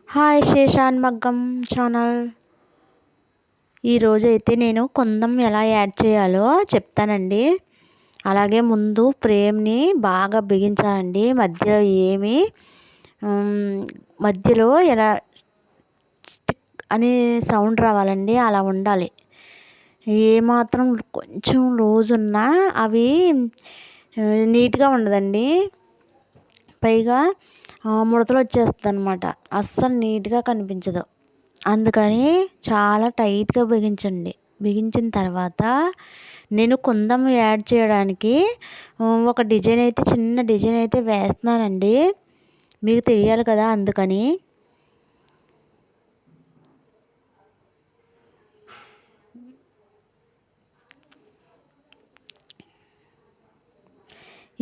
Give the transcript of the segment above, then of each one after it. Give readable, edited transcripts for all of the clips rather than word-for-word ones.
Hi Seshan మగ్గం channel. ఈరోజైతే నేను కుందం ఎలా యాడ్ చేయాలో చెప్తానండి. అలాగే ముందు ఫ్రేమ్ని బాగా బిగించాలండి. మధ్యలో ఏమి మధ్యలో ఎలా అని సౌండ్ రావాలండి, అలా ఉండాలి. ఏమాత్రం కొంచెం లూజ్ ఉన్నా అవి నీట్గా ఉండదండి. పైగా ముడతలు వచ్చేస్తుంది అనమాట. అస్సలు నీట్గా కనిపించదు. అందుకని చాలా టైట్గా బిగించండి. బిగించిన తర్వాత నేను కుందం యాడ్ చేయడానికి ఒక డిజైన్ అయితే, చిన్న డిజైన్ అయితే వేస్తున్నానండి. మీకు తెలియాలి కదా, అందుకని.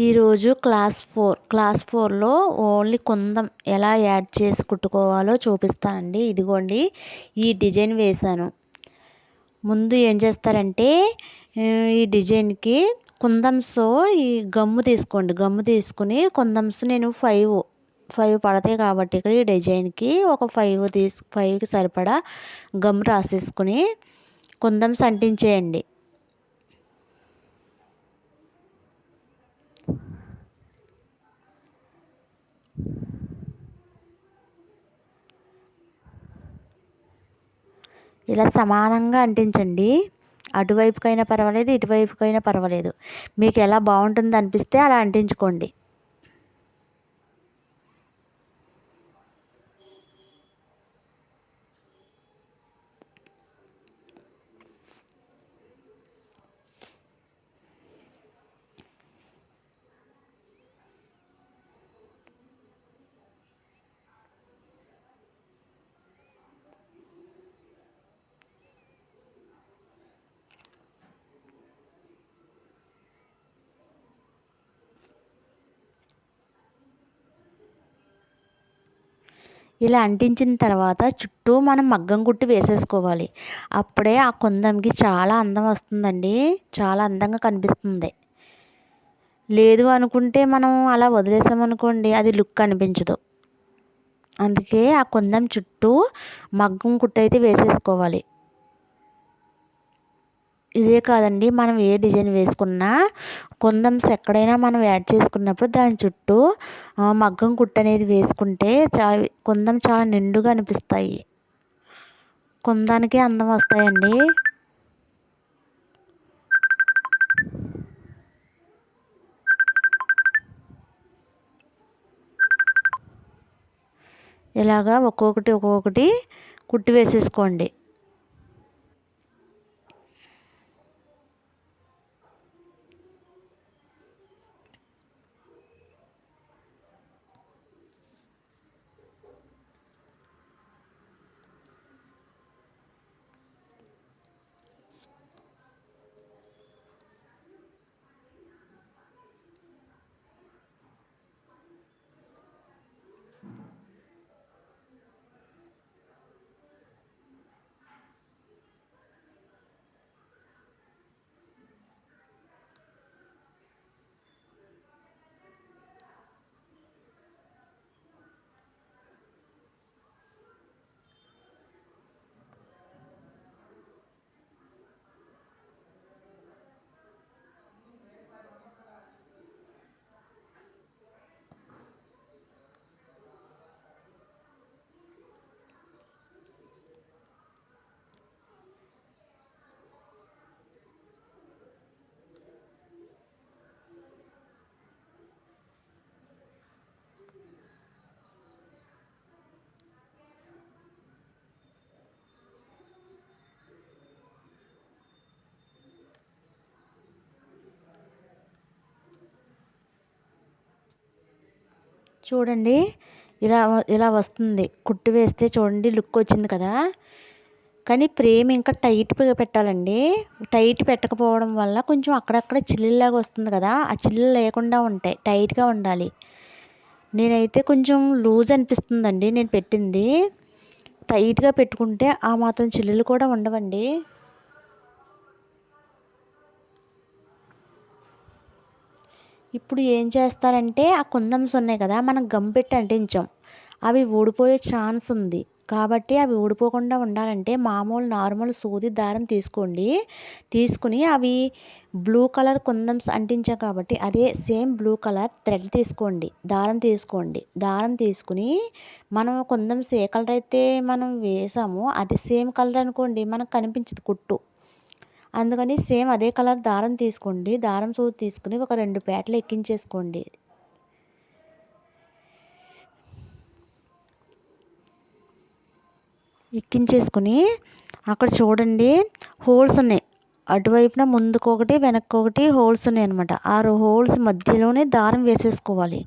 ఈరోజు క్లాస్ ఫోర్లో ఓన్లీ కుందం ఎలా యాడ్ చేసి కుట్టుకోవాలో చూపిస్తానండి. ఇదిగోండి, ఈ డిజైన్ వేశాను. ముందు ఏం చేస్తారంటే ఈ డిజైన్కి కుందమ్స్ ఈ గమ్ము తీసుకోండి. గమ్ము తీసుకుని కుందమ్స్ నేను ఫైవ్ పడతాయి కాబట్టి ఇక్కడ ఈ డిజైన్కి ఒక ఫైవ్కి సరిపడా గమ్ రాసేసుకుని కుందమ్స్ అంటించేయండి. ఇలా సమానంగా అంటించండి. అటువైపుకైనా పర్వాలేదు, ఇటువైపుకైనా పర్వాలేదు. మీకు ఎలా బాగుంటుంది అనిపిస్తే అలా అంటించుకోండి. ఇలా అంటించిన తర్వాత చుట్టూ మనం మగ్గం కుట్టి వేసేసుకోవాలి. అప్పుడే ఆ కుందంకి చాలా అందం వస్తుందండి. చాలా అందంగా కనిపిస్తుంది. లేదు అనుకుంటే మనం అలా వదిలేసామనుకోండి, అది లుక్ అనిపించదు. అందుకే ఆ కుందం చుట్టూ మగ్గం కుట్టు అయితే వేసేసుకోవాలి. ఇదే కాదండి, మనం ఏ డిజైన్ వేసుకున్నా కుందమ్స్ ఎక్కడైనా మనం యాడ్ చేసుకున్నప్పుడు దాని చుట్టూ మగ్గం కుట్టు అనేది వేసుకుంటే కుందం చాలా నిండుగా అనిపిస్తాయి. కుందానికి అందం వస్తాయండి. ఇలాగా ఒక్కొక్కటి కుట్టి వేసేసుకోండి. చూడండి, ఇలా ఇలా వస్తుంది. కుట్టు వేస్తే చూడండి, లుక్ వచ్చింది కదా. కానీ ఫ్రేమ్ ఇంకా టైట్గా పెట్టాలండి. టైట్ పెట్టకపోవడం వల్ల కొంచెం అక్కడక్కడ చిల్లులాగా వస్తుంది కదా, ఆ చిల్లు లేకుండా ఉంటాయి. టైట్గా ఉండాలి. నేనైతే కొంచెం లూజ్ అనిపిస్తుందండి నేను పెట్టింది. టైట్గా పెట్టుకుంటే ఆ మాత్రం చిల్లులు కూడా ఉండవండి. ఇప్పుడు ఏం చేస్తారంటే ఆ కుందమ్స్ ఉన్నాయి కదా, మనం గమ్ పెట్టి అంటించాం. అవి ఊడిపోయే ఛాన్స్ ఉంది. కాబట్టి అవి ఊడిపోకుండా ఉండాలంటే మామూలు నార్మల్ సూది దారం తీసుకోండి. తీసుకుని అవి బ్లూ కలర్ కుందన్స్ అంటించాం కాబట్టి అదే సేమ్ బ్లూ కలర్ థ్రెడ్ తీసుకోండి. దారం తీసుకుని మనం కుందన్స్ ఏ కలర్ అయితే మనం వేసామో అది సేమ్ కలర్ అనుకోండి, మనకు కనిపించదు కుట్టు. అందుకని సేమ్ అదే కలర్ దారం తీసుకోండి. దారం సూది తీసుకుని ఒక 2 పేటలు ఎక్కించేసుకోండి. ఎక్కించేసుకుని అక్కడ చూడండి హోల్స్ ఉన్నాయి. అటువైపున ముందుకొకటి వెనక్కొకటి హోల్స్ ఉన్నాయి అనమాట. ఆ హోల్స్ మధ్యలోనే దారం వేసేసుకోవాలి.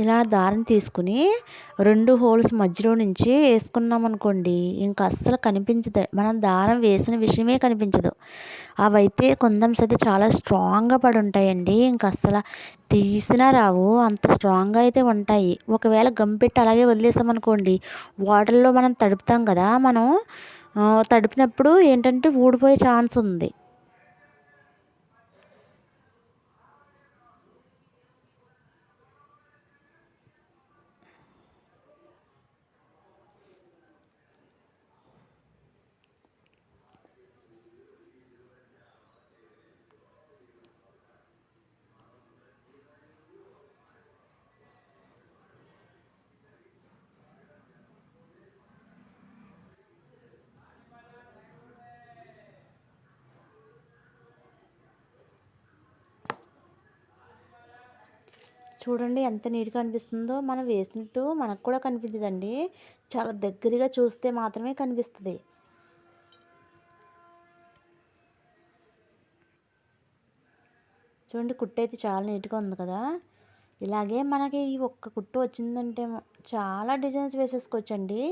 ఇలా దారం తీసుకుని 2 హోల్స్ మధ్యలో నుంచి వేసుకున్నాం అనుకోండి, ఇంకా అస్సలు కనిపించదు. మనం దారం వేసిన విషయమే కనిపించదు. అవైతే కుందన్స్ అయితే చాలా స్ట్రాంగ్గా పడి ఉంటాయండి. ఇంక అస్సలు తీసినా రావు, అంత స్ట్రాంగ్గా అయితే ఉంటాయి. ఒకవేళ గమ్ పెట్టి అలాగే వదిలేసామనుకోండి, వాటర్లో మనం తడుపుతాం కదా, మనం తడిపినప్పుడు ఏంటంటే ఊడిపోయే ఛాన్స్ ఉంది. చూడండి ఎంత నీట్గా అనిపిస్తుందో. మనం వేసినట్టు మనకు కూడా కనిపించదండి, చాలా దగ్గరగా చూస్తే మాత్రమే కనిపిస్తుంది. చూడండి కుట్టు అయితే చాలా నీట్గా ఉంది కదా. ఇలాగే మనకి ఈ ఒక్క కుట్టు వచ్చిందంటే చాలా డిజైన్స్ వేసేసుకోవచ్చండి.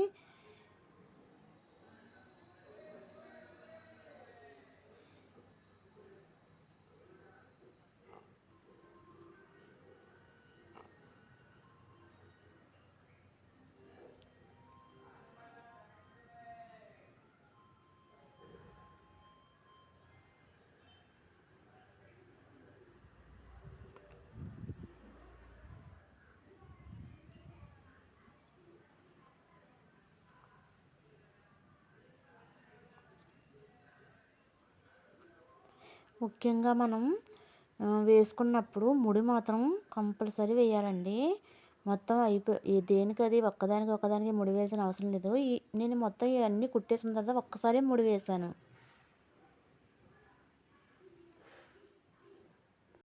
ముఖ్యంగా మనం వేసుకున్నప్పుడు ముడి మాత్రం కంపల్సరీ వేయాలండి. మొత్తం దేనికది ఒక్కదానికి ముడి వేయాల్సిన అవసరం లేదు. నేను మొత్తం ఇవన్నీ కుట్టేసిన తర్వాత ఒక్కసారి ముడి వేశాను.